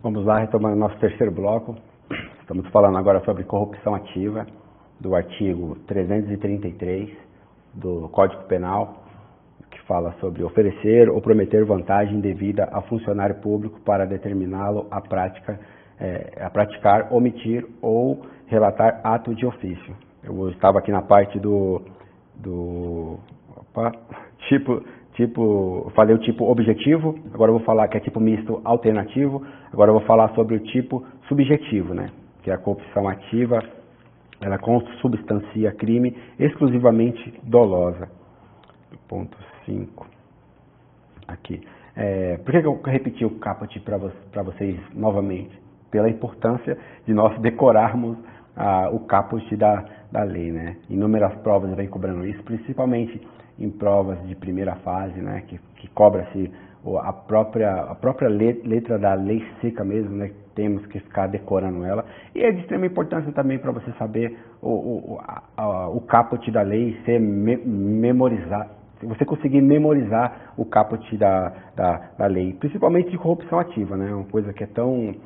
Vamos lá, retomando nosso terceiro bloco. Estamos falando agora sobre corrupção ativa, do artigo 333 do Código Penal, que fala sobre oferecer ou prometer vantagem indevida a funcionário público para determiná-lo a praticar, omitir ou relatar ato de ofício. Eu estava aqui na parte falei o tipo objetivo, agora eu vou falar que é tipo misto alternativo, agora eu vou falar sobre o tipo subjetivo, né? Que é a corrupção ativa, ela consubstancia crime exclusivamente dolosa. Ponto 5. Aqui. Por que eu repeti o caput para vocês novamente? Pela importância de nós decorarmos o caput da lei, né? Inúmeras provas vem cobrando isso, principalmente em provas de primeira fase, né? Que cobra-se a própria letra da lei seca mesmo, né? Temos que ficar decorando ela. E é de extrema importância também para você saber o caput da lei, ser memorizado. Se você conseguir memorizar o caput da lei, principalmente de corrupção ativa, né? Uma coisa que é tão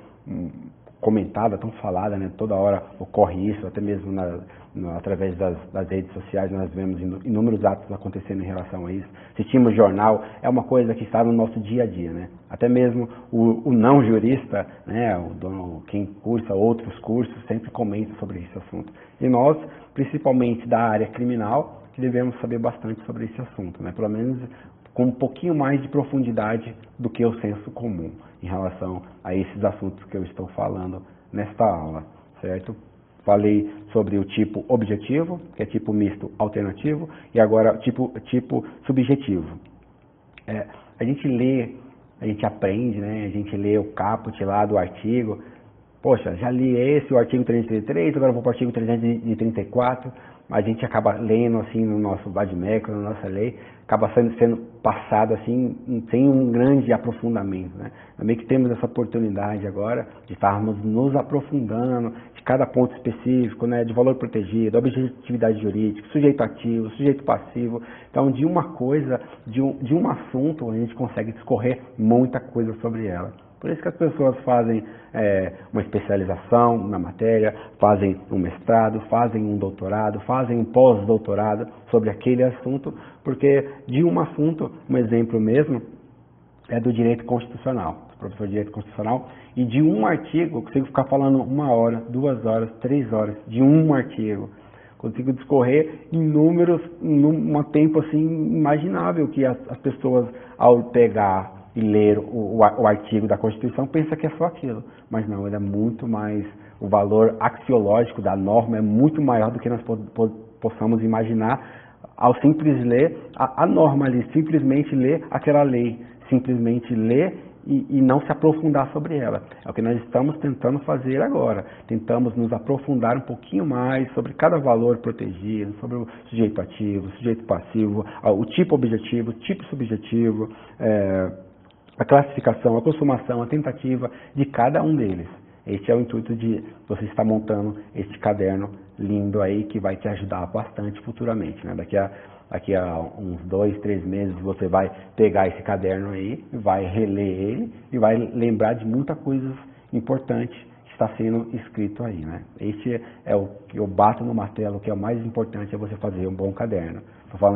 comentada, tão falada, né? Toda hora ocorre isso, até mesmo através das redes sociais nós vemos inúmeros atos acontecendo em relação a isso. Assistimos jornal, é uma coisa que está no nosso dia a dia, né? Até mesmo o não jurista, né? Quem cursa outros cursos sempre comenta sobre esse assunto. E nós, principalmente da área criminal, que devemos saber bastante sobre esse assunto, né? Pelo menos com um pouquinho mais de profundidade do que o senso comum em relação a esses assuntos que eu estou falando nesta aula, certo? Falei sobre o tipo objetivo, que é tipo misto alternativo, e agora tipo subjetivo. A gente lê, a gente aprende, né? A gente lê o caput lá do artigo. Poxa, já li o artigo 333, agora vou para o artigo 334, a gente acaba lendo assim no nosso vade-mecum, na nossa lei, acaba sendo passado assim, sem um grande aprofundamento, né? Também que temos essa oportunidade agora de estarmos nos aprofundando de cada ponto específico, né? De valor protegido, objetividade jurídica, sujeito ativo, sujeito passivo. Então, de uma coisa, de um assunto, a gente consegue discorrer muita coisa sobre ela. Por isso que as pessoas fazem uma especialização na matéria, fazem um mestrado, fazem um doutorado, fazem um pós-doutorado sobre aquele assunto, porque de um assunto, um exemplo mesmo, é do direito constitucional, professor de direito constitucional, e de um artigo, eu consigo ficar falando 1 hora, 2 horas, 3 horas, de um artigo. Consigo discorrer em números, em um tempo assim imaginável, que as pessoas, ao pegar e ler o artigo da Constituição, pensa que é só aquilo. Mas não, ele é muito mais, o valor axiológico da norma é muito maior do que nós possamos imaginar ao simples ler a norma ali, simplesmente ler aquela lei, simplesmente ler e não se aprofundar sobre ela. É o que nós estamos tentando fazer agora. Tentamos nos aprofundar um pouquinho mais sobre cada valor protegido, sobre o sujeito ativo, sujeito passivo, o tipo objetivo, o tipo subjetivo, a classificação, a consumação, a tentativa de cada um deles. Este é o intuito de você estar montando este caderno lindo aí, que vai te ajudar bastante futuramente, né? Daqui a uns 2, 3 meses você vai pegar esse caderno aí, vai reler ele e vai lembrar de muita coisa importante que está sendo escrito aí, né? Este é o que eu bato no martelo, que é o mais importante, é você fazer um bom caderno.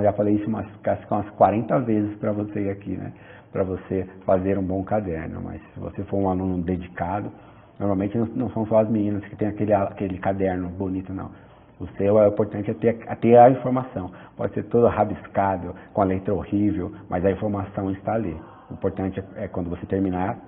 Já falei isso umas 40 vezes para você aqui, né? Para você fazer um bom caderno, mas se você for um aluno dedicado, normalmente não são só as meninas que tem aquele caderno bonito, não. O seu é importante ter a informação. Pode ser todo rabiscado, com a letra horrível, mas a informação está ali. O importante é quando você terminar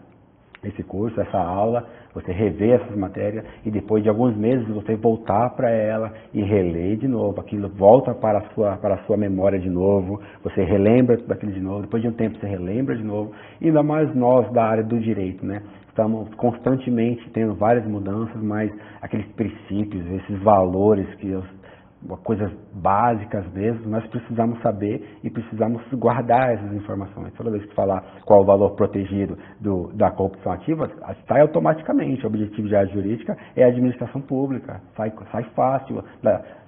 esse curso, essa aula, você rever essas matérias e depois de alguns meses você voltar para ela e reler de novo. Aquilo volta para a sua memória de novo, você relembra daquilo de novo, depois de um tempo você relembra de novo. E ainda mais nós da área do direito, né? Estamos constantemente tendo várias mudanças, mas aqueles princípios, esses valores, coisas básicas mesmo, nós precisamos saber e precisamos guardar essas informações. Toda vez que falar qual o valor protegido da corrupção ativa, sai automaticamente. O objetivo de área jurídica é a administração pública, sai fácil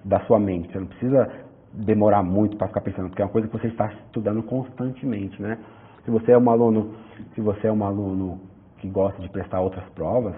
da sua mente. Você não precisa demorar muito para ficar pensando, porque é uma coisa que você está estudando constantemente, né? Se você é um aluno que gosta de prestar outras provas,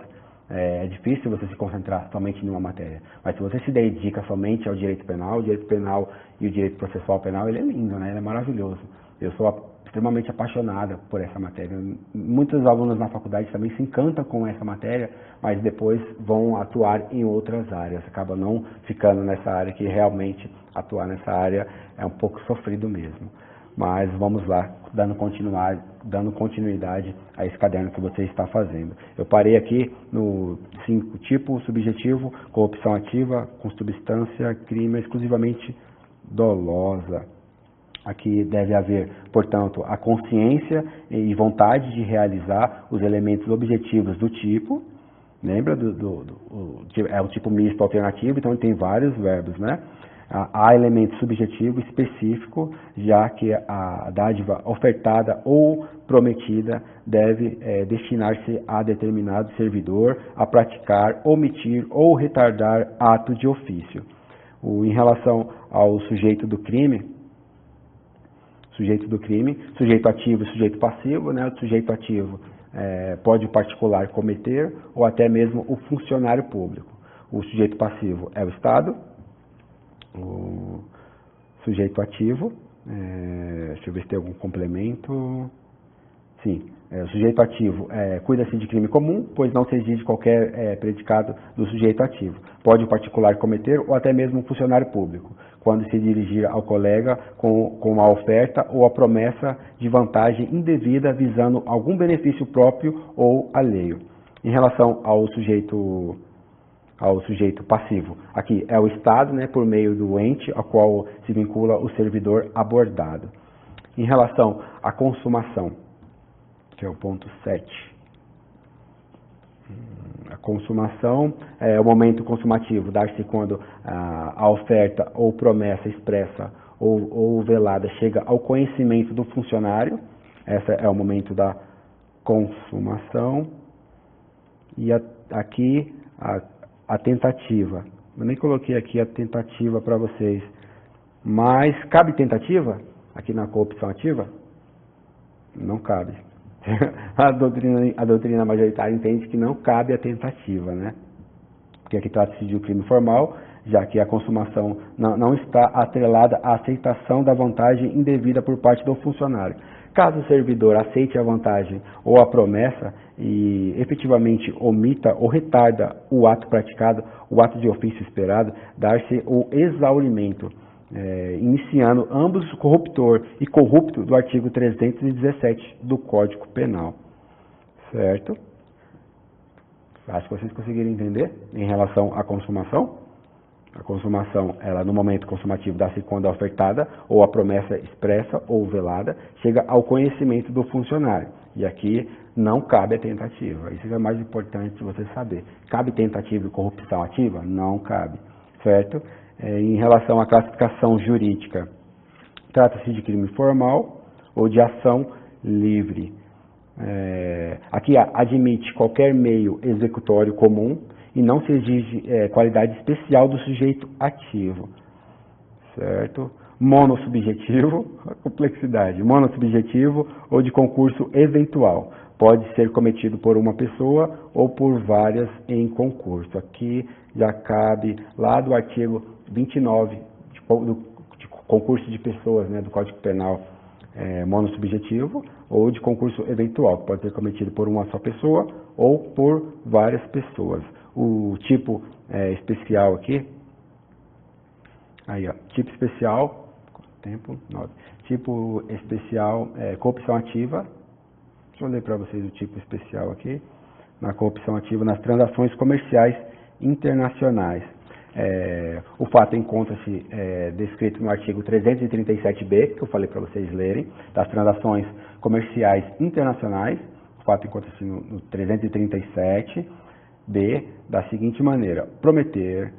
é difícil você se concentrar somente em uma matéria. Mas se você se dedica somente ao direito penal, o direito penal e o direito processual penal, ele é lindo, né? Ele é maravilhoso. Eu sou extremamente apaixonada por essa matéria. Muitos alunos na faculdade também se encantam com essa matéria, mas depois vão atuar em outras áreas. Acaba não ficando nessa área, que realmente atuar nessa área é um pouco sofrido mesmo. Mas vamos lá, dando continuidade a esse caderno que você está fazendo. Eu parei aqui no 5, tipo subjetivo, corrupção ativa, com substância, crime exclusivamente dolosa. Aqui deve haver, portanto, a consciência e vontade de realizar os elementos objetivos do tipo. Lembra? É o tipo misto alternativo, então tem vários verbos, né? Há elemento subjetivo específico, já que a dádiva ofertada ou prometida deve destinar-se a determinado servidor a praticar, omitir ou retardar ato de ofício. Em relação ao sujeito do crime, sujeito ativo e sujeito passivo, né? O sujeito ativo pode o particular cometer ou até mesmo o funcionário público. O sujeito passivo é o Estado. O sujeito ativo, deixa eu ver se tem algum complemento. Sim, o sujeito ativo cuida-se de crime comum, pois não se exige qualquer predicado do sujeito ativo. Pode o particular cometer ou até mesmo um funcionário público, quando se dirigir ao colega com a oferta ou a promessa de vantagem indevida visando algum benefício próprio ou alheio. Em relação ao sujeito passivo, aqui é o Estado, né, por meio do ente ao qual se vincula o servidor abordado. Em relação à consumação, que é o ponto 7. A consumação é o momento consumativo, dar-se quando a oferta ou promessa expressa ou velada chega ao conhecimento do funcionário. Esse é o momento da consumação. E aqui a tentativa. Eu nem coloquei aqui a tentativa para vocês. Mas cabe tentativa aqui na corrupção ativa? Não cabe. A doutrina majoritária entende que não cabe a tentativa, né? Porque aqui trata-se de um crime formal, já que a consumação não está atrelada à aceitação da vantagem indevida por parte do funcionário. Caso o servidor aceite a vantagem ou a promessa e efetivamente omita ou retarda o ato praticado, o ato de ofício esperado, dar-se o exaurimento, iniciando ambos corruptor e corrupto do artigo 317 do Código Penal. Certo? Acho que vocês conseguiram entender em relação à consumação. A consumação, ela no momento consumativo dá-se quando a ofertada ou a promessa expressa ou velada chega ao conhecimento do funcionário. E aqui não cabe a tentativa. Isso é mais importante você saber. Cabe tentativa de corrupção ativa? Não cabe. Certo? Em relação à classificação jurídica, trata-se de crime formal ou de ação livre. Aqui admite qualquer meio executório comum e não se exige qualidade especial do sujeito ativo, certo? Monossubjetivo, a complexidade, monossubjetivo ou de concurso eventual, pode ser cometido por uma pessoa ou por várias em concurso. Aqui já cabe lá do artigo 29 de concurso de pessoas, né, do Código Penal, monossubjetivo ou de concurso eventual, que pode ser cometido por uma só pessoa ou por várias pessoas. O tipo especial aqui, aí ó, tipo especial, tempo 9, tipo especial, corrupção ativa. Deixa eu ler para vocês o tipo especial aqui, na corrupção ativa nas transações comerciais internacionais. O fato encontra-se descrito no artigo 337b, que eu falei para vocês lerem, das transações comerciais internacionais. O fato encontra-se no 337b, da seguinte maneira: prometer,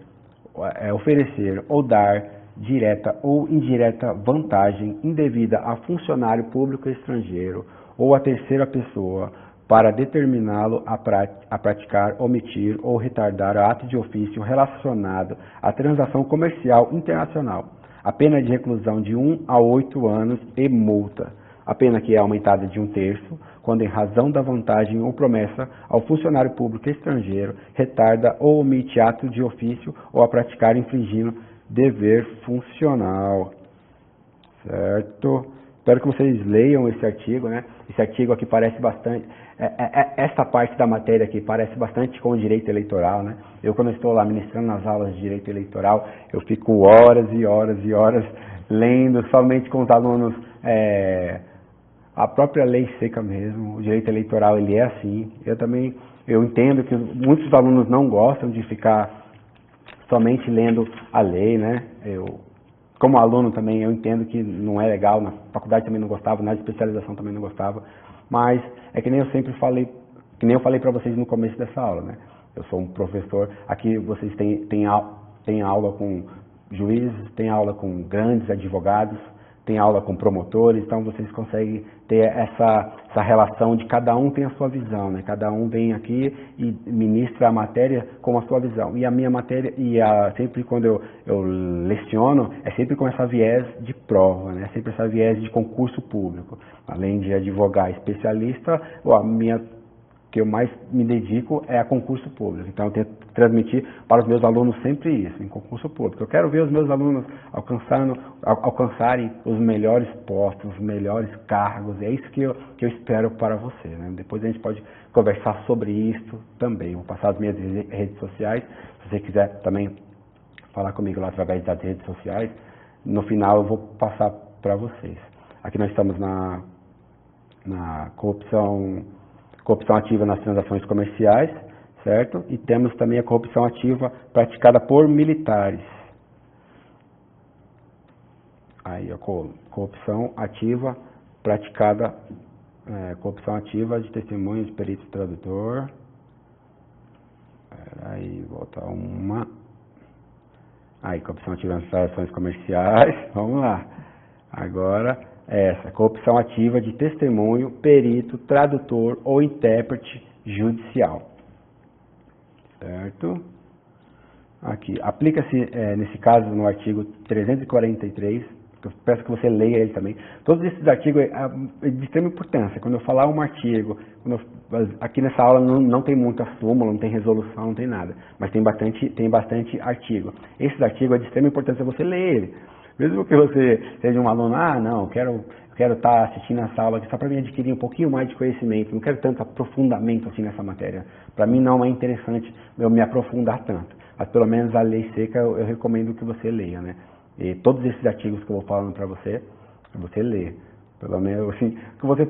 oferecer ou dar direta ou indireta vantagem indevida a funcionário público estrangeiro ou a terceira pessoa para determiná-lo a praticar, omitir ou retardar ato de ofício relacionado à transação comercial internacional. A pena de reclusão de 1 a 8 anos e multa. A pena que é aumentada de 1/3, quando em razão da vantagem ou promessa ao funcionário público estrangeiro, retarda ou omite ato de ofício ou a praticar infringindo dever funcional. Certo? Espero que vocês leiam esse artigo, né? Esse artigo aqui parece bastante... essa parte da matéria aqui parece bastante com o direito eleitoral, né? Eu, quando estou lá ministrando nas aulas de direito eleitoral, eu fico horas e horas e horas lendo somente com os alunos a própria lei seca mesmo. O direito eleitoral, ele é assim. Eu entendo que muitos alunos não gostam de ficar somente lendo a lei, né? Como aluno também, eu entendo que não é legal, na faculdade também não gostava, na especialização também não gostava, mas é que nem eu sempre falei, que nem eu falei para vocês no começo dessa aula, né? Eu sou um professor, aqui vocês têm aula com juízes, tem aula com grandes advogados, tem aula com promotores, então vocês conseguem ter essa relação de cada um tem a sua visão, né? Cada um vem aqui e ministra a matéria com a sua visão. E a minha matéria, sempre quando eu leciono, é sempre com essa viés de prova, né? Sempre essa viés de concurso público. Além de advogar especialista, a minha que eu mais me dedico é a concurso público. Então, eu tento transmitir para os meus alunos sempre isso, em concurso público. Eu quero ver os meus alunos alcançarem os melhores postos, os melhores cargos. É isso que eu espero para você, né? Depois a gente pode conversar sobre isso também. Vou passar as minhas redes sociais. Se você quiser também falar comigo lá através das redes sociais, no final eu vou passar para vocês. Aqui nós estamos na corrupção ativa nas transações comerciais, certo? E temos também a corrupção ativa praticada por militares. Aí, a corrupção ativa praticada, corrupção ativa de testemunhas, perito tradutor. Aí, volta uma. Aí, corrupção ativa nas transações comerciais. Vamos lá. Agora, essa, corrupção ativa de testemunho, perito, tradutor ou intérprete judicial. Certo? Aqui, aplica-se, nesse caso, no artigo 343, eu peço que você leia ele também. Todos esses artigos é de extrema importância. Quando eu falar um artigo, aqui nessa aula não tem muita súmula, não tem resolução, não tem nada, mas tem bastante artigo. Esse artigo é de extrema importância você ler ele. Mesmo que você seja um aluno, não, eu quero estar assistindo essa aula aqui só para me adquirir um pouquinho mais de conhecimento, não quero tanto aprofundamento assim nessa matéria. Para mim não é interessante eu me aprofundar tanto, mas pelo menos a lei seca eu recomendo que você leia, né? E todos esses artigos que eu vou falando para você lê. Pelo menos assim, que você,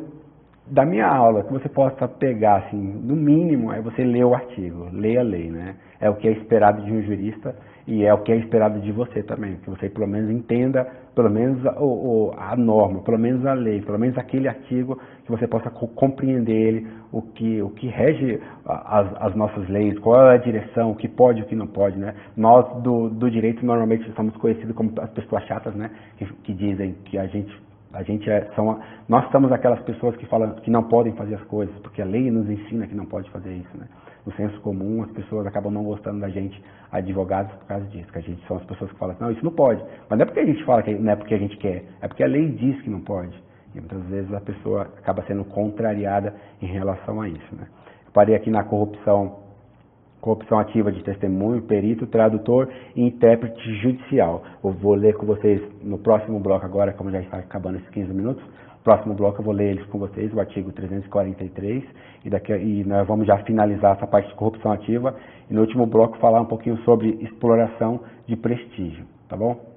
da minha aula, que você possa pegar, assim, no mínimo, é você ler o artigo, leia a lei, né? É o que é esperado de um jurista e é o que é esperado de você também, que você pelo menos entenda, pelo menos a norma, pelo menos a lei, pelo menos aquele artigo, que você possa compreender ele, o que rege as nossas leis, qual é a direção, o que pode e o que não pode, né? Nós do direito normalmente somos conhecidos como as pessoas chatas, né? Que dizem que nós somos aquelas pessoas que falam que não podem fazer as coisas, porque a lei nos ensina que não pode fazer isso, né? No senso comum, as pessoas acabam não gostando da gente, advogados, por causa disso, que a gente são as pessoas que falam assim, não, isso não pode. Mas não é porque a gente fala que não é porque a gente quer, é porque a lei diz que não pode. E muitas vezes a pessoa acaba sendo contrariada em relação a isso, né? Eu parei aqui na corrupção ativa de testemunho, perito, tradutor e intérprete judicial. Eu vou ler com vocês no próximo bloco agora, como já está acabando esses 15 minutos. No próximo bloco eu vou ler eles com vocês, o artigo 343, e nós vamos já finalizar essa parte de corrupção ativa. E no último bloco falar um pouquinho sobre exploração de prestígio, tá bom?